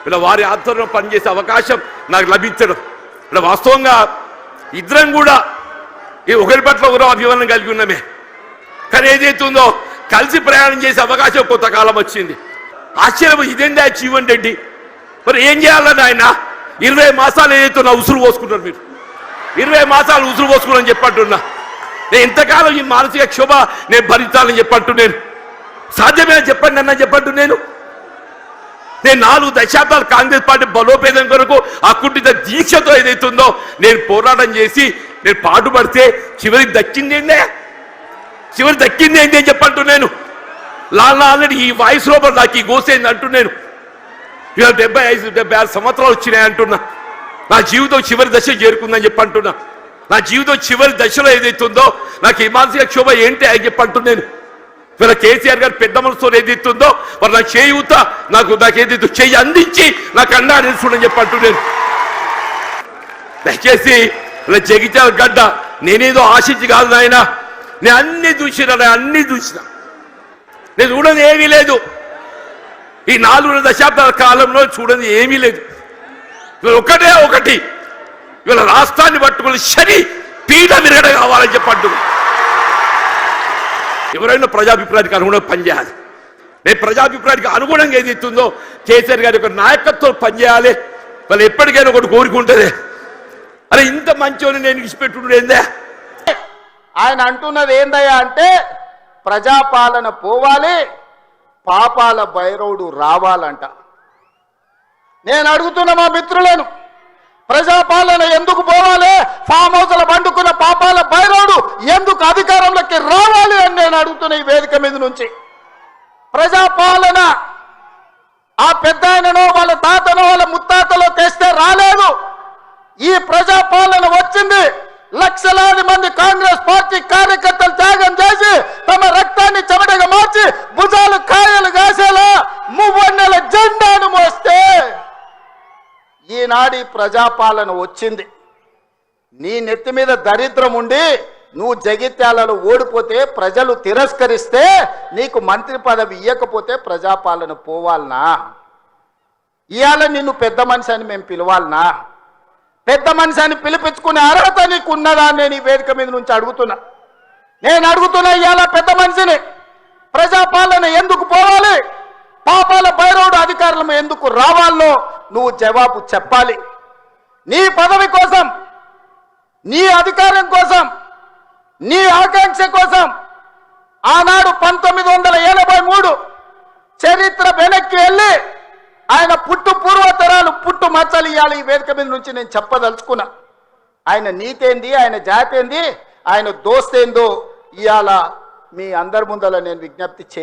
ఇలా వారి ఆధ్వర్యంలో పనిచేసే అవకాశం నాకు లభించడం ఇలా వాస్తవంగా ఇద్దరం కూడా ఈ ఒకరి పట్ల ఒకరు అభిమానం కలిగి ఉన్నామే. కానీ ఏదైతుందో కలిసి ప్రయాణం చేసే అవకాశం కొంతకాలం వచ్చింది. ఆశ్చర్యం ఇదేంటి జీవన్ రెడ్డి మరి ఏం చేయాలని ఆయన 20 మాసాలు ఏదైతున్నా ఉసురు పోసుకున్నారు. మీరు 20 మాసాలు ఉసురు పోసుకున్నారని చెప్పంటున్నా. నేను ఇంతకాలం ఈ మానసిక క్షోభ నేను భరించాలని చెప్పంటు నేను సాధ్యమేనా చెప్పండి అన్న చెప్పంటు నేను 4 దశాబ్దాలు కాంగ్రెస్ పార్టీ బలోపేతం కొరకు అకుంఠిత దీక్షతో ఏదైతుందో నేను పోరాటం చేసి నేను పాటుపడితే చివరికి దక్కింది ఏంటి అని చెప్పంటు నేను ఆల్రెడీ ఈ వాయిస్ లోపల నాకు ఈ గోసేంది అంటూ నేను ఇవాళ 75-76 సంవత్సరాలు వచ్చినాయి అంటున్నా. నా జీవితం చివరి దశ చేరుకుందని చెప్పంటున్నా. నా జీవితం చివరి దశలో ఏదైతుందో నాకు ఈ మానసిక క్షోభ ఏంటి అని చెప్పంటు నేను ఇవాళ కేసీఆర్ గారు పెద్ద మనసుతో ఏదైతుందో మరి నా చేయూత నాకేదైతే చెయ్యి అందించి నాకు అండా నిలుచుండని చెప్పంటు నేను దయచేసి ఇలా జగిత్యాల గడ్డ నేనేదో ఆశించి కాదు నాయన. నేను అన్ని చూసిన నేను చూడని ఏమీ లేదు. ఈ 4 దశాబ్దాల కాలంలో చూడని ఏమీ లేదు. ఇవాళ ఒకటి ఇవాళ రాష్ట్రాన్ని పట్టుకుని శని పీఠ విరగడ కావాలని చెప్పంటు ఎవరైనా ప్రజాభిప్రాయానికి అనుగుణంగా పనిచేయాలి. నేను ప్రజాభిప్రాయానికి అనుగుణంగా ఏదైతుందో కేసీఆర్ గారి యొక్క నాయకత్వం పనిచేయాలి. వాళ్ళు ఎప్పటికైనా ఒకటి కోరుకుంటుంది. అరే ఇంత మంచోని నేను ఇచ్చిపెట్టు ఏందా ఆయన అంటున్నది ఏందయ్యా అంటే ప్రజాపాలన పోవాలి, పాపాల భైరవుడు రావాలంట. నేను అడుగుతున్న మా మిత్రులను ప్రజాపాలన ఎందుకు పోవాలి, ఫామ్ హౌస్ల పండుకున్న పాపాల భైరవుడు ఎందుకు అధికారంలోకి రావాలి అని నేను అడుగుతున్న ఈ వేదిక మీద నుంచి. ప్రజాపాలన ఆ పెద్ద ఆయననో వాళ్ళ తాతనో వాళ్ళ ముత్తాతలో తెస్తే రాలేదు. ఈ ప్రజాపాలన వచ్చింది లక్షలాది మంది కాంగ్రెస్ పార్టీ కార్యకర్తలు త్యాగం చేసి తమ రక్తాన్ని చెమటగా మార్చి భుజాలు కాయలు కాసేలా మువ్వన్నెల జెండాను మోస్తే ఈనాడి ప్రజాపాలన వచ్చింది. నీ నెత్తి మీద దరిద్రం ఉండి నువ్వు జగిత్యాలలో ఓడిపోతే ప్రజలు తిరస్కరిస్తే నీకు మంత్రి పదవి ఇవ్వకపోతే ప్రజాపాలన పోవాలనా? ఇవాళ నిన్ను పెద్ద మనిషి అని మేము పిలవాలనా? పెద్ద మనిషి అని పిలిపించుకునే అర్హత నీకు ఉన్నదా అని నేను ఈ వేదిక మీద నుంచి అడుగుతున్నా. నేను అడుగుతున్నా ఇవాళ పెద్ద మనిషిని ప్రజాపాలన ఎందుకు పోవాలి, పాపాల భైరవుడు అధికారులు ఎందుకు రావాలో నువ్వు జవాబు చెప్పాలి. నీ పదవి కోసం, నీ అధికారం కోసం, నీ ఆకాంక్ష కోసం ఆనాడు 1983 చరిత్ర వెనక్కి వెళ్ళి ఆయన పూర్వతరాలు పుట్టు మచ్చలు ఇవ్వాలి. ఈ వేదిక మీద నుంచి నేను చెప్పదలుచుకున్నా. ఆయన నీతేంది, ఆయన జాతేంది, ఆయన దోస్తేందో ఇవాళ మీ అందరి ముందర నేను విజ్ఞప్తి చేయాలి.